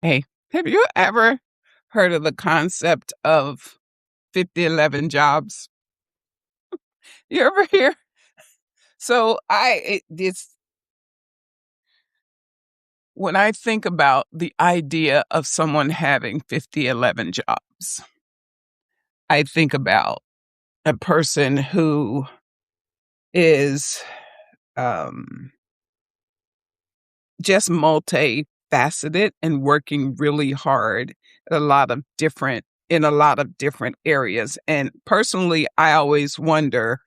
Hey, have you ever heard of the concept of 5011 jobs? You ever hear? So it's when I think about the idea of someone having 5011 jobs, I think about a person who is um, just multifaceted and working really hard at in a lot of different areas. And personally, I always wonder,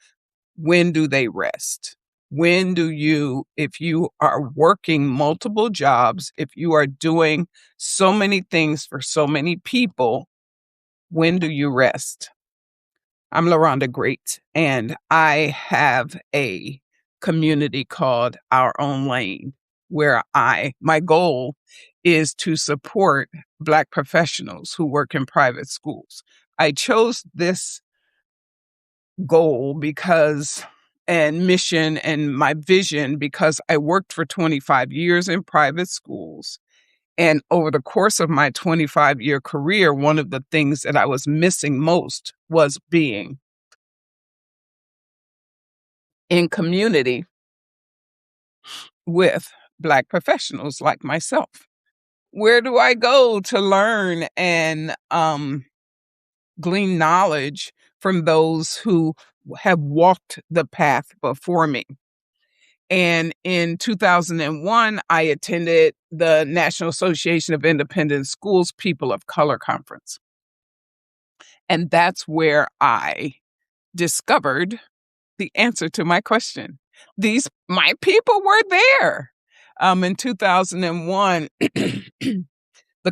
when do they rest? When do you, if you are working multiple jobs, if you are doing so many things for so many people, when do you rest? I'm LaRonda Great, and I have a community called Our Own Lane, where my goal is to support Black professionals who work in private schools. I chose this goal and mission and my vision because I worked for 25 years in private schools. And over the course of my 25-year career, one of the things that I was missing most was being in community with Black professionals like myself. Where do I go to learn and glean knowledge from those who have walked the path before me? And in 2001, I attended the National Association of Independent Schools People of Color Conference. And that's where I discovered the answer to my question. My people were there. In 2001, the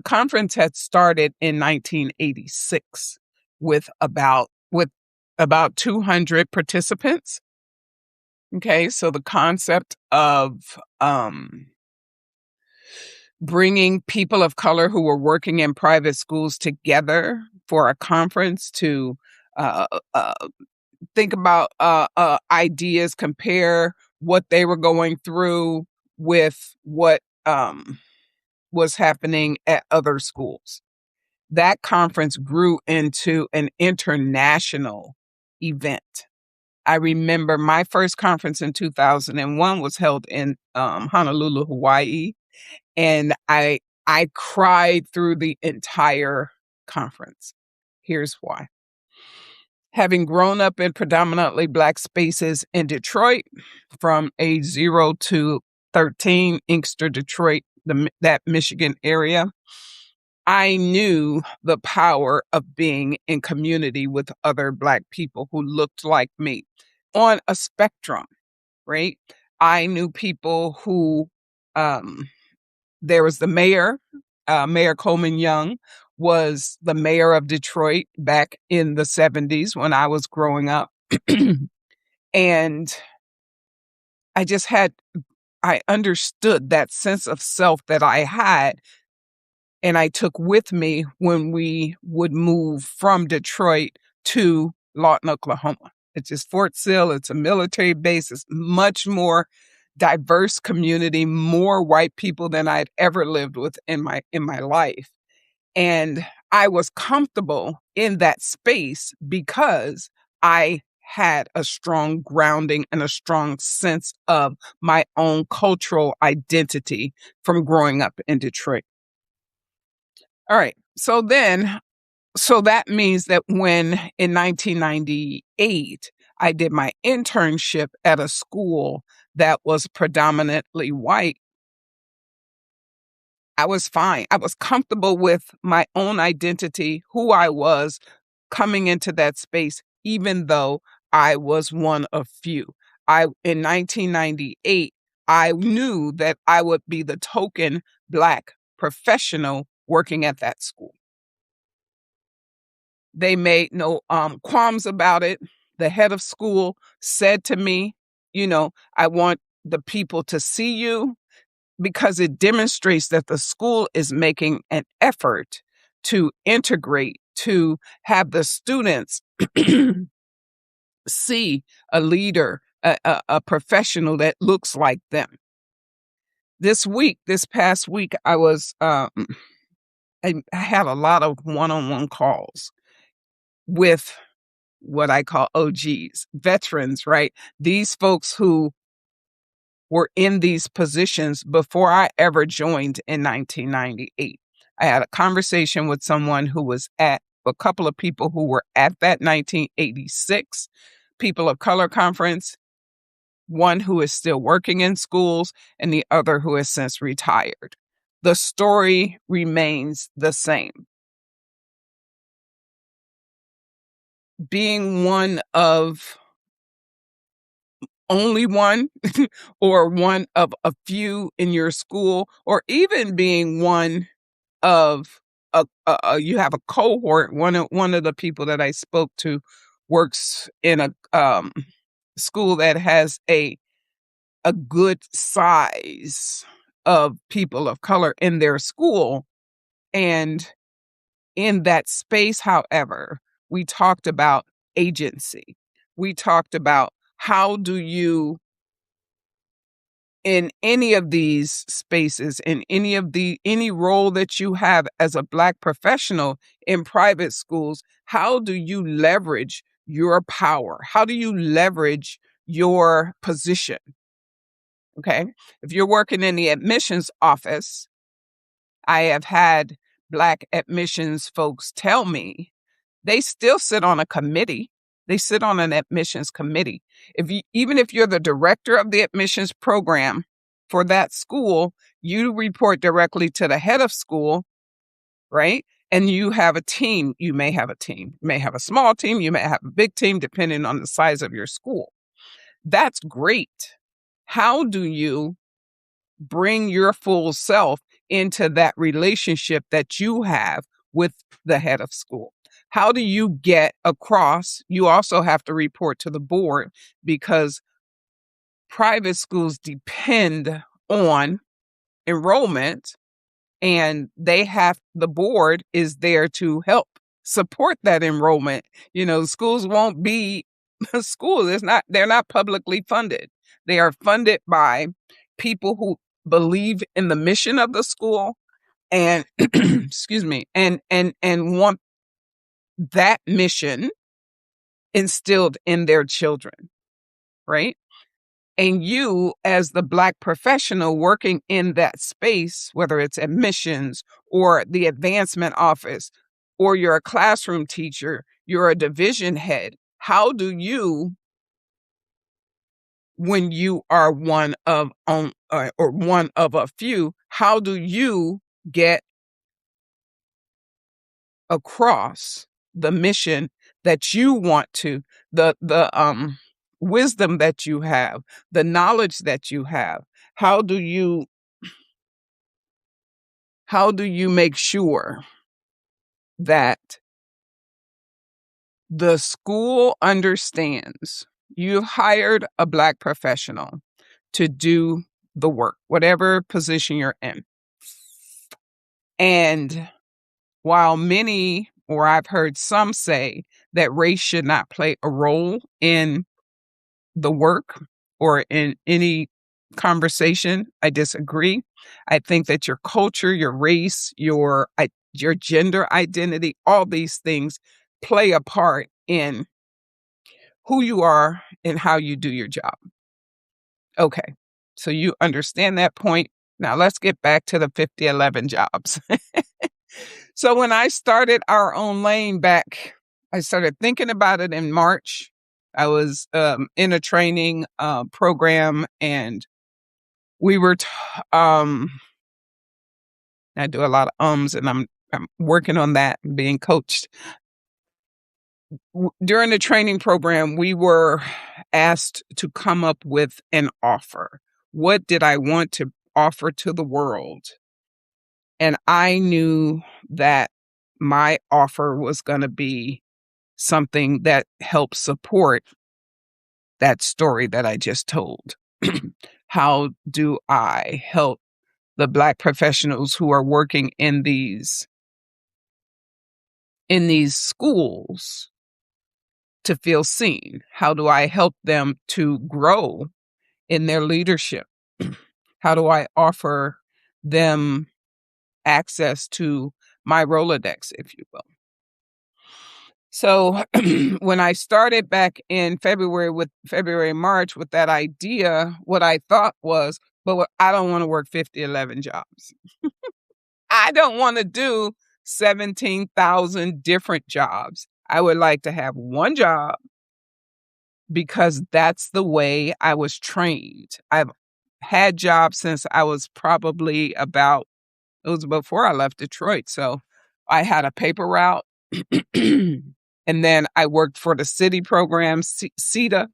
conference had started in 1986 with about 200 participants. Okay, so the concept of bringing people of color who were working in private schools together for a conference to uh, uh, think about ideas, compare what they were going through with what was happening at other schools. That conference grew into an international event. I remember my first conference in 2001 was held in Honolulu, Hawaii, and I cried through the entire conference. Here's why. Having grown up in predominantly Black spaces in Detroit from age 0 to 13, Inkster, Detroit, that Michigan area, I knew the power of being in community with other Black people who looked like me on a spectrum, right? I knew people who, um, there was the mayor, Mayor Coleman Young was the mayor of Detroit back in the 70s when I was growing up. And I just I understood that sense of self that I had, and I took with me when we would move from Detroit to Lawton, Oklahoma. It's just Fort Sill. It's a military base. It's much more diverse community, more white people than I'd ever lived with in my life. And I was comfortable in that space because I had a strong grounding and a strong sense of my own cultural identity from growing up in Detroit. All right. So that means that when in 1998, I did my internship at a school that was predominantly white, I was fine. I was comfortable with my own identity, who I was coming into that space, even though I was one of few. In 1998, I knew that I would be the token Black professional working at that school. They made no qualms about it. The head of school said to me, I want the people to see you because it demonstrates that the school is making an effort to integrate, to have the students see a leader, a professional that looks like them. This past week, I was I had a lot of one-on-one calls with what I call OGs, veterans, right? These folks who were in these positions before I ever joined in 1998. I had a conversation with someone who was at a couple of people who were at that 1986 People of Color Conference, one who is still working in schools, and the other who has since retired. The story remains the same. Being one of only one or one of a few in your school, or even being one of you have a cohort. One of the people that I spoke to works in a school that has a good size of people of color in their school. And in that space, however, we talked about agency. We talked about how do you, in any of these spaces, in any role that you have as a Black professional in private schools, how do you leverage your power? How do you leverage your position? Okay. If you're working in the admissions office, I have had Black admissions folks tell me they still sit on a committee. They sit on an admissions committee. Even if you're the director of the admissions program for that school, you report directly to the head of school, right? And you have a team. You may have a team. You may have a small team. You may have a big team, depending on the size of your school. That's great. How do you bring your full self into that relationship that you have with the head of school? How do you get across? You also have to report to the board, because private schools depend on enrollment, and the board is there to help support that enrollment. Schools won't be schools. They're not publicly funded. They are funded by people who believe in the mission of the school and excuse me, and want that mission instilled in their children, right? And you, as the Black professional working in that space, whether it's admissions or the advancement office, or you're a classroom teacher, you're a division head, how do you, when you are one of or one of a few, how do you get across the mission that you want to, the wisdom that you have, the knowledge that you have? How do you make sure that the school understands you've hired a Black professional to do the work, whatever position you're in? And while many, or I've heard some say that race should not play a role in the work or in any conversation, I disagree. I think that your culture, your race, your gender identity, all these things play a part in who you are and how you do your job. Okay, so you understand that point. Now let's get back to the 5011 jobs. So when I started Our Own Lane I started thinking about it in March. I was in a training program, and we were, I do a lot of ums, and I'm working on that and being coached. During the training program, we were asked to come up with an offer. What did I want to offer to the world? And I knew that my offer was going to be something that helped support that story that I just told. How do I help the Black professionals who are working in these schools to feel seen? How do I help them to grow in their leadership? How do I offer them access to my Rolodex, if you will. So when I started back in March with that idea, what I thought was, I don't want to work 50, 11 jobs. I don't want to do 17,000 different jobs. I would like to have one job because that's the way I was trained. I've had jobs since I was probably it was before I left Detroit. So I had a paper route. And then I worked for the city program, CETA.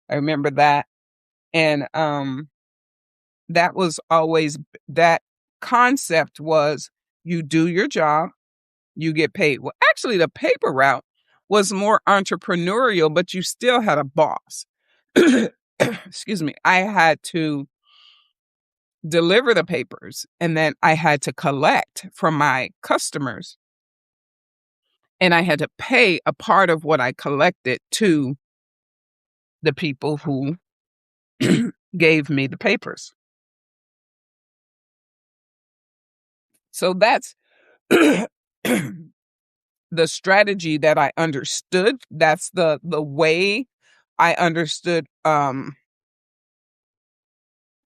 I remember that. And that was always, that concept was, you do your job, you get paid. Well, actually, the paper route was more entrepreneurial, but you still had a boss. Excuse me. I had to deliver the papers, and then I had to collect from my customers, and I had to pay a part of what I collected to the people who gave me the papers. So that's the strategy that I understood. That's the way I understood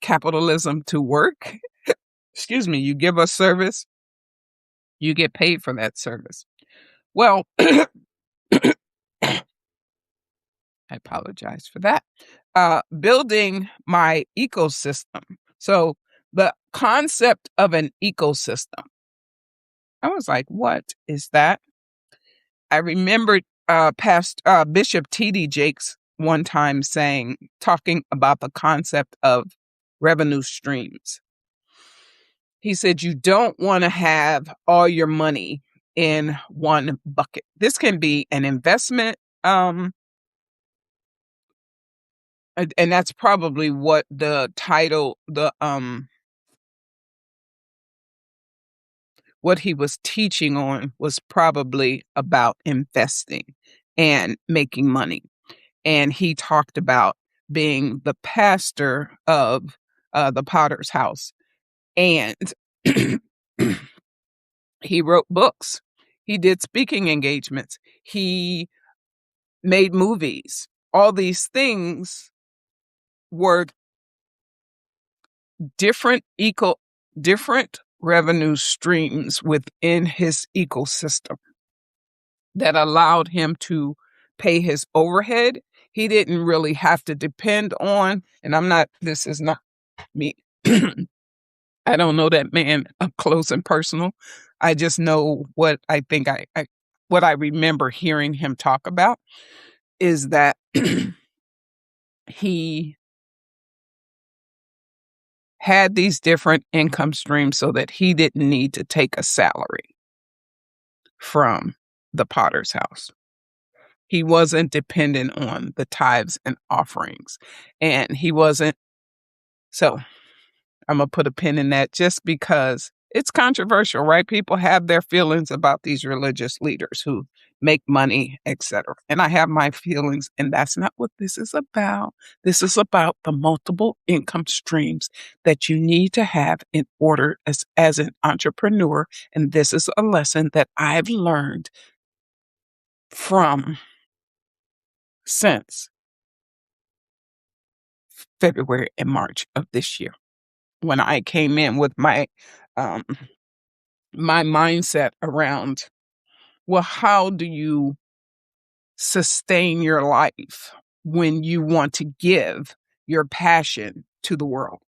capitalism to work. Excuse me, you give a service, you get paid for that service. Well, I apologize for that. Building my ecosystem. So the concept of an ecosystem, I was like, what is that? I remembered past Bishop T.D. Jakes one time talking about the concept of revenue streams. He said, you don't want to have all your money in one bucket. This can be an investment. And that's probably what the title, what he was teaching on was probably about investing and making money. And he talked about being the pastor of the Potter's House. And he wrote books. He did speaking engagements. He made movies. All these things were different revenue streams within his ecosystem that allowed him to pay his overhead. He didn't really have to depend on, and this is not me. I don't know that man up close and personal. I just know what I think what I remember hearing him talk about is that he had these different income streams so that he didn't need to take a salary from the Potter's House. He wasn't dependent on the tithes and offerings. And he wasn't. So I'm going to put a pin in that just because it's controversial, right? People have their feelings about these religious leaders who make money, etc. And I have my feelings, and that's not what this is about. This is about the multiple income streams that you need to have in order as an entrepreneur. And this is a lesson that I've learned since February and March of this year, when I came in with my my mindset around, well, how do you sustain your life when you want to give your passion to the world?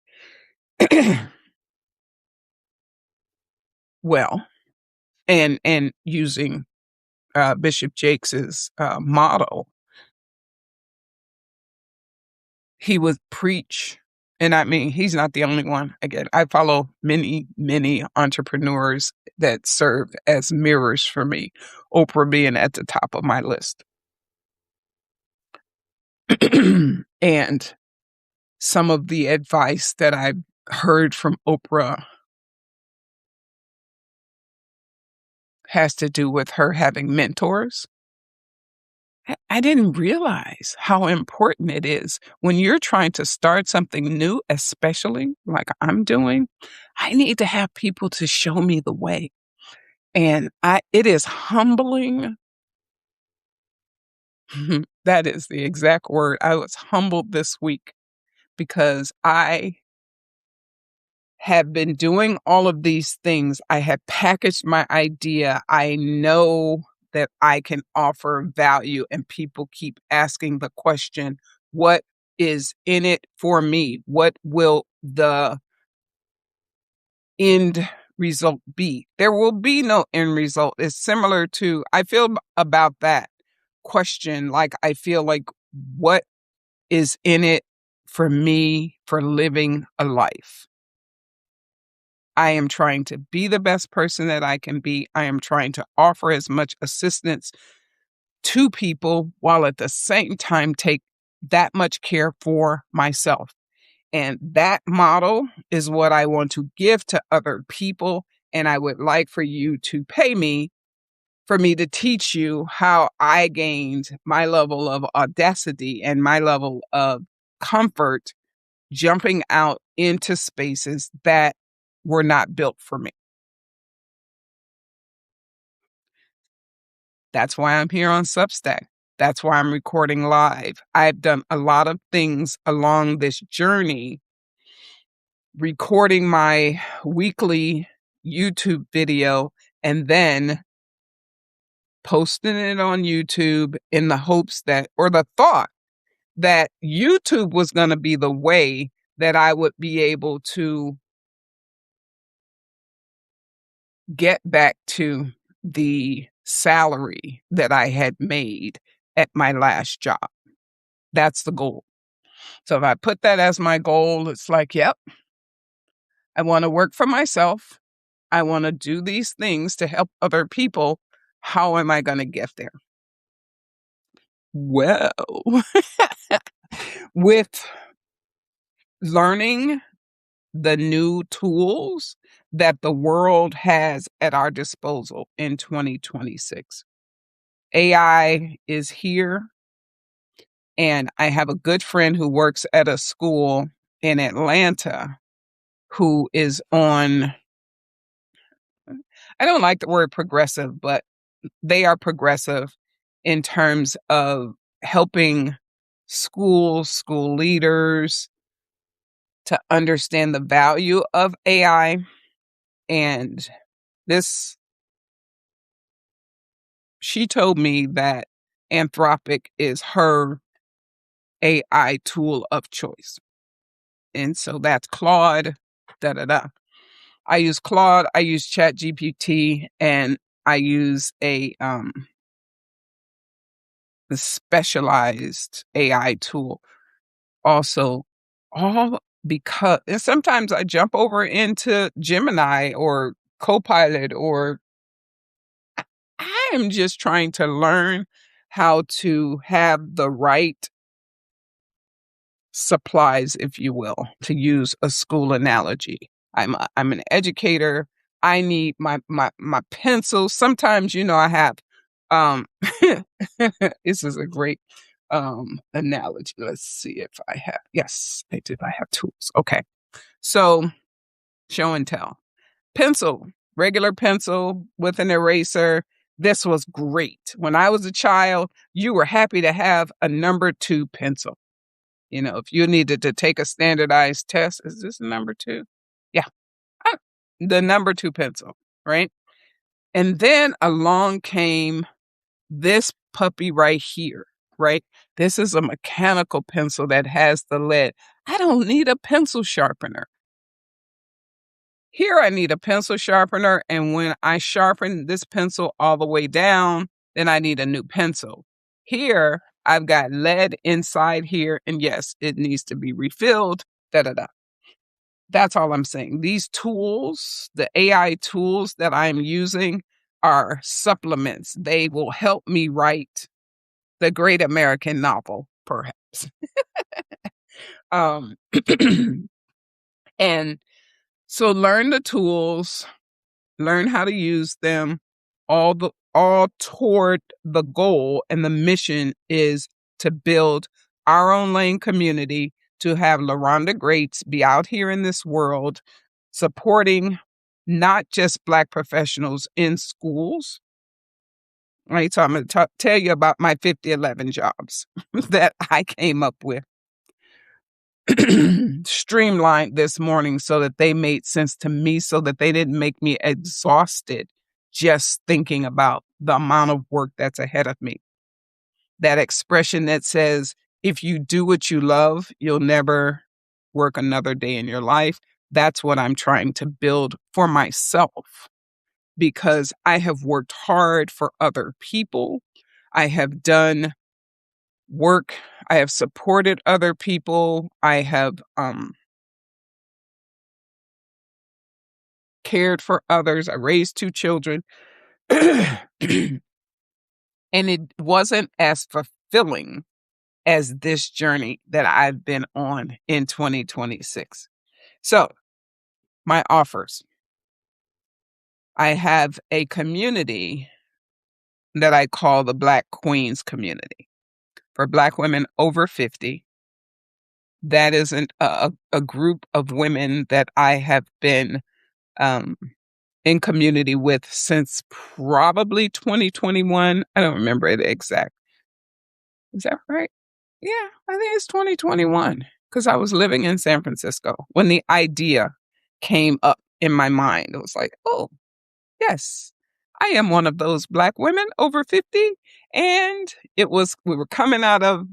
Well, and using Bishop Jakes's model, he would preach. And I mean, he's not the only one. Again, I follow many, many entrepreneurs that serve as mirrors for me, Oprah being at the top of my list. And some of the advice that I've heard from Oprah has to do with her having mentors. I didn't realize how important it is when you're trying to start something new, especially like I'm doing. I need to have people to show me the way. And it is humbling. That is the exact word. I was humbled this week because I have been doing all of these things. I have packaged my idea. I know that I can offer value, and people keep asking the question, what is in it for me? What will the end result be? There will be no end result. It's similar to, I feel about that question, like I feel like, what is in it for me for living a life? I am trying to be the best person that I can be. I am trying to offer as much assistance to people while at the same time take that much care for myself. And that model is what I want to give to other people. And I would like for you to pay me for me to teach you how I gained my level of audacity and my level of comfort jumping out into spaces that were not built for me. That's why I'm here on Substack. That's why I'm recording live. I've done a lot of things along this journey, recording my weekly YouTube video and then posting it on YouTube in the hopes that, or the thought that YouTube was going to be the way that I would be able to get back to the salary that I had made at my last job. That's the goal. So if I put that as my goal, it's like, yep, I want to work for myself. I want to do these things to help other people. How am I going to get there? Well, with learning the new tools that the world has at our disposal in 2026. AI is here, and I have a good friend who works at a school in Atlanta who is on, I don't like the word progressive, but they are progressive in terms of helping schools, school leaders to understand the value of AI. And this, she told me that Anthropic is her AI tool of choice. And so that's Claude, da da da. I use Claude, I use ChatGPT, and I use a specialized AI tool also, all because, and sometimes I jump over into Gemini or Copilot, or I am just trying to learn how to have the right supplies, if you will, to use a school analogy. I'm an educator. I need my pencils. Sometimes, I have um this is a great analogy. Let's see if I have, yes, I do. I have tools. Okay. So show and tell. Pencil, regular pencil with an eraser. This was great. When I was a child, you were happy to have a number 2 pencil. If you needed to take a standardized test, is this a number 2? Yeah, the number 2 pencil, right? And then along came this puppy right here, right? This is a mechanical pencil that has the lead. I don't need a pencil sharpener. Here I need a pencil sharpener, and when I sharpen this pencil all the way down, then I need a new pencil. Here, I've got lead inside here, and yes, it needs to be refilled, da da da. That's all I'm saying. These tools, the AI tools that I'm using, are supplements. They will help me write the great American novel, perhaps. Um, and so learn the tools, learn how to use them, all toward the goal, and the mission is to build our own lane community, to have LaRonda Greats be out here in this world supporting not just Black professionals in schools, right? So I'm going to tell you about my 5011 jobs that I came up with, streamlined this morning so that they made sense to me, so that they didn't make me exhausted just thinking about the amount of work that's ahead of me. That expression that says, if you do what you love, you'll never work another day in your life. That's what I'm trying to build for myself, because I have worked hard for other people. I have done work. I have supported other people. I have cared for others. I raised 2 children. And it wasn't as fulfilling as this journey that I've been on in 2026. So, my offers. I have a community that I call the Black Queens community for Black women over 50. That is a group of women that I have been um, in community with since probably 2021. I don't remember the exact. Is that right? Yeah, I think it's 2021, because I was living in San Francisco when the idea came up in my mind. It was like, oh, yes, I am one of those Black women over 50. And we were coming out of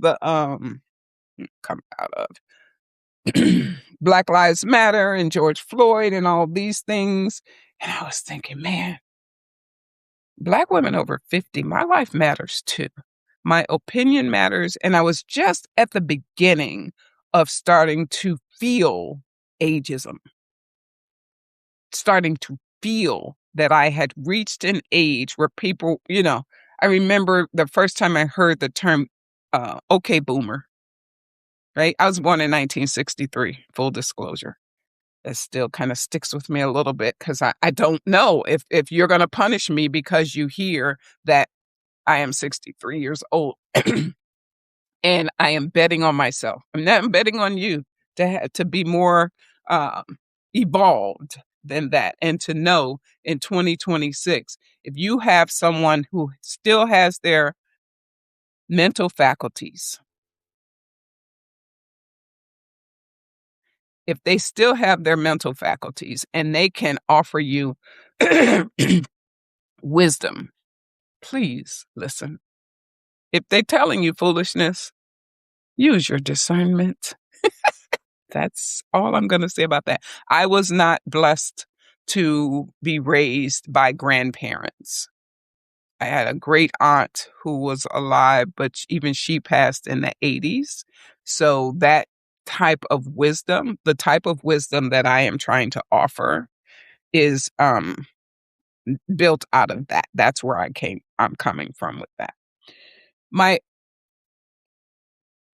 Black Lives Matter and George Floyd and all these things. And I was thinking, man, Black women over 50, my life matters too. My opinion matters. And I was just at the beginning of starting to feel ageism, starting to feel that I had reached an age where people, I remember the first time I heard the term, okay, boomer, right? I was born in 1963, full disclosure. It still kind of sticks with me a little bit, because I don't know if you're going to punish me because you hear that I am 63 years old. And I am betting on myself. I'm betting on you to be more um, evolved than that, and to know in 2026, if you have someone who still has their mental faculties, if they still have their mental faculties and they can offer you wisdom, please listen. If they're telling you foolishness, use your discernment. That's all I'm going to say about that. I was not blessed to be raised by grandparents. I had a great aunt who was alive, but even she passed in the 80s. So that type of wisdom, the type of wisdom that I am trying to offer, is built out of that. That's where I'm coming from with that. My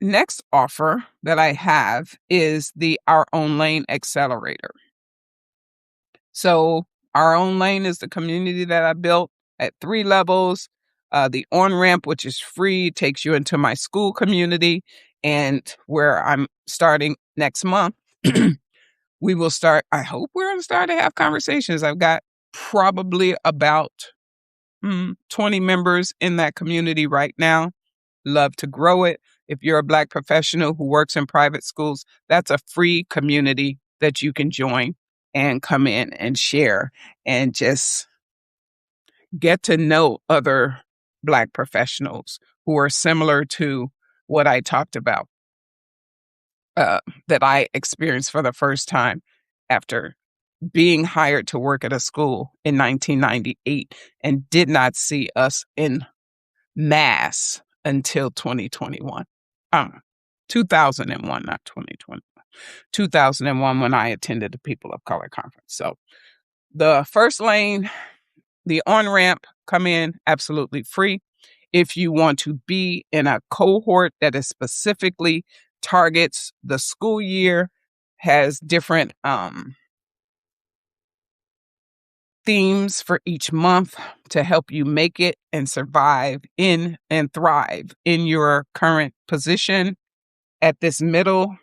next offer that I have is the Our Own Lane Accelerator. So Our Own Lane is the community that I built at 3 levels. The on-ramp, which is free, takes you into my school community, and where I'm starting next month. We will start, I hope we're going to start to have conversations. I've got probably about 20 members in that community right now. Love to grow it. If you're a Black professional who works in private schools, that's a free community that you can join and come in and share and just get to know other Black professionals who are similar to what I talked about, that I experienced for the first time after being hired to work at a school in 1998, and did not see us in mass until 2021. 2001, not 2021. 2001, when I attended the People of Color Conference. So the first lane, the on-ramp, come in absolutely free. If you want to be in a cohort that is specifically targets the school year, has different themes for each month to help you make it and survive in and thrive in your current position. At this middle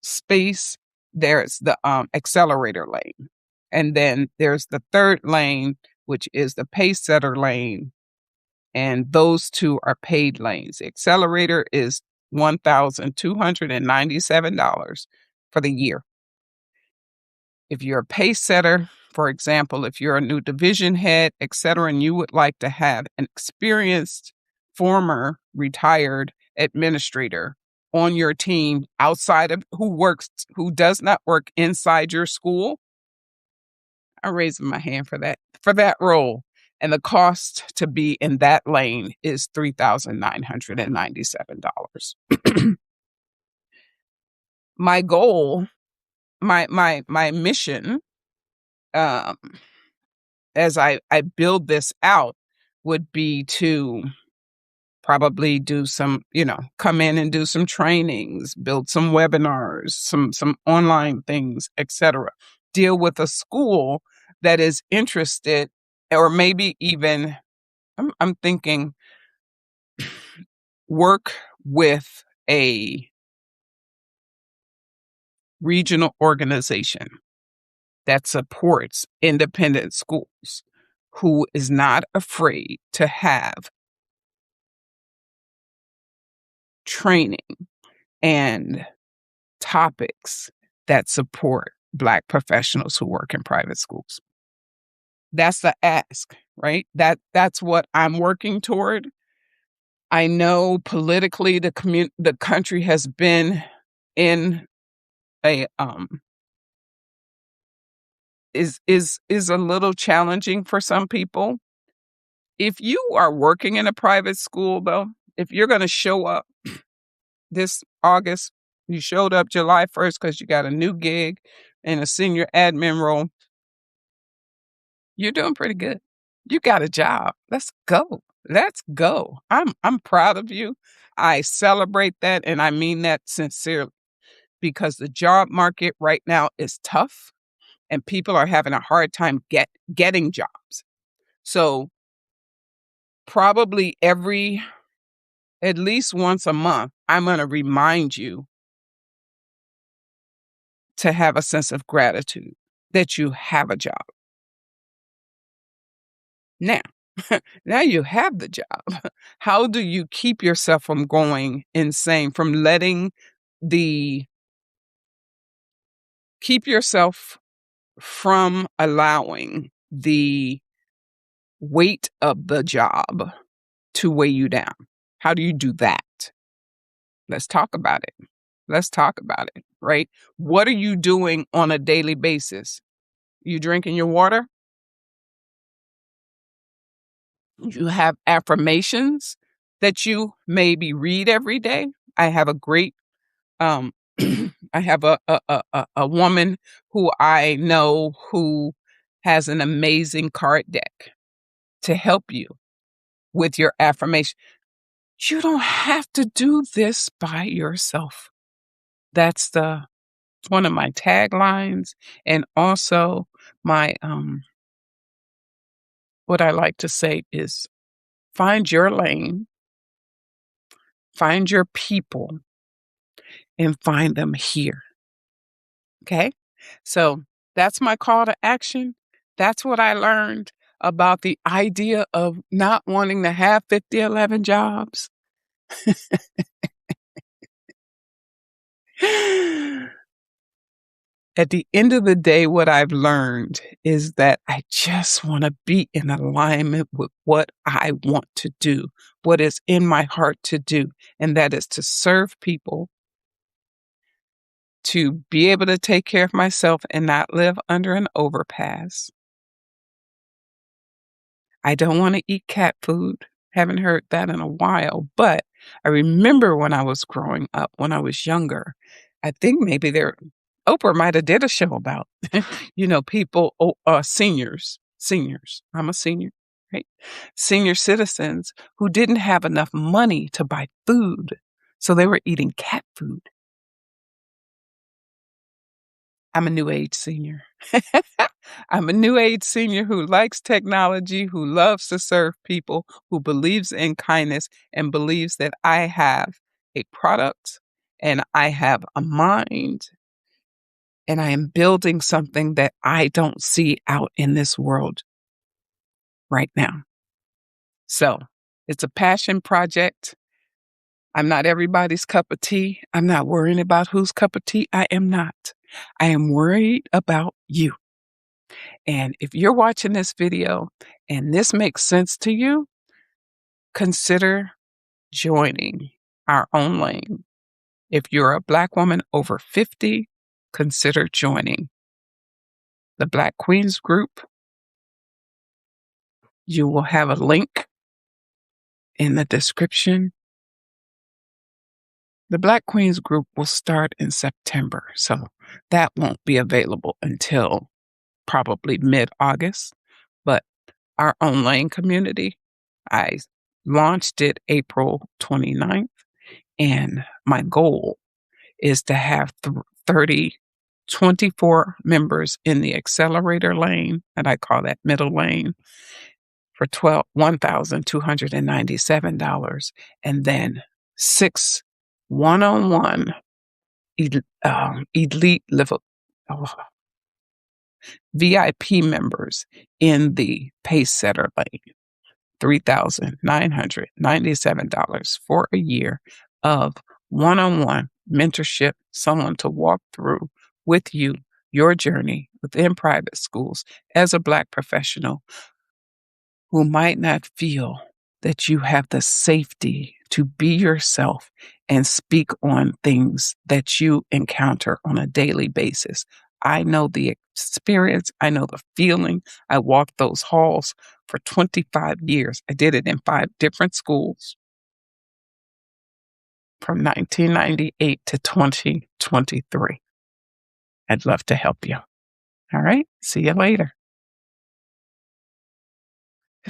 space, there's the accelerator lane. And then there's the third lane, which is the pace setter lane. And those two are paid lanes. The accelerator is $1,297 for the year. If you're a pace setter, for example, if you're a new division head, et cetera, and you would like to have an experienced former retired administrator on your team outside of who does not work inside your school, I'm raising my hand for that role. And the cost to be in that lane is $3,997. My goal, my mission, um, as I build this out would be to probably do some, come in and do some trainings, build some webinars, some online things, etc. Deal with a school that is interested, or maybe even I'm thinking work with a regional organization that supports independent schools who is not afraid to have training and topics that support Black professionals who work in private schools. That's the ask, right? That's what I'm working toward. I know politically the country has been in a is a little challenging for some people. If you are working in a private school, though, if you're going to show up this August, you showed up July 1st because you got a new gig in a senior admin role, you're doing pretty good. You got a job. Let's go. Let's go. I'm proud of you. I celebrate that, and I mean that sincerely, because the job market right now is tough and people are having a hard time getting jobs. So probably at least once a month, I'm going to remind you to have a sense of gratitude that you have a job. Now, now you have the job. How do you keep yourself from going insane, from keep yourself from allowing the weight of the job to weigh you down? How do you do that? Let's talk about it. Let's talk about it, right? What are you doing on a daily basis? You drinking your water? You have affirmations that you maybe read every day. I have a great, I have a woman who I know who has an amazing card deck to help you with your affirmation. You don't have to do this by yourself. That's one of my taglines, and also my what I like to say is find your lane, find your people, and find them here. Okay? So that's my call to action. That's what I learned about the idea of not wanting to have 50, 11 jobs. At the end of the day, what I've learned is that I just want to be in alignment with what I want to do, what is in my heart to do, and that is to serve people, to be able to take care of myself and not live under an overpass. I don't want to eat cat food. Haven't heard that in a while, but I remember when I was growing up, when I was younger, I think maybe Oprah might have did a show about, people, seniors. I'm a senior, right? Senior citizens who didn't have enough money to buy food, so they were eating cat food. I'm a new age senior. I'm a new age senior who likes technology, who loves to serve people, who believes in kindness, and believes that I have a product and I have a mind and I am building something that I don't see out in this world right now. So it's a passion project. I'm not everybody's cup of tea. I'm not worrying about whose cup of tea. I am not. I am worried about you. And if you're watching this video and this makes sense to you, consider joining our own lane. If you're a Black woman over 50, consider joining the Black Queens group. You will have a link in the description. The Black Queens group will start in September, so that won't be available until probably mid-August. But our own lane community, I launched it April 29th, and my goal is to have 30, 24 members in the accelerator lane, and I call that middle lane, for $1,297, and then 6 one-on-one elite level VIP members in the pace setter lane, $3,997 for a year of one-on-one mentorship, someone to walk through with you your journey within private schools as a Black professional who might not feel that you have the safety to be yourself and speak on things that you encounter on a daily basis. I know the experience. I know the feeling. I walked those halls for 25 years. I did it in 5 different schools from 1998 to 2023. I'd love to help you. All right. See you later.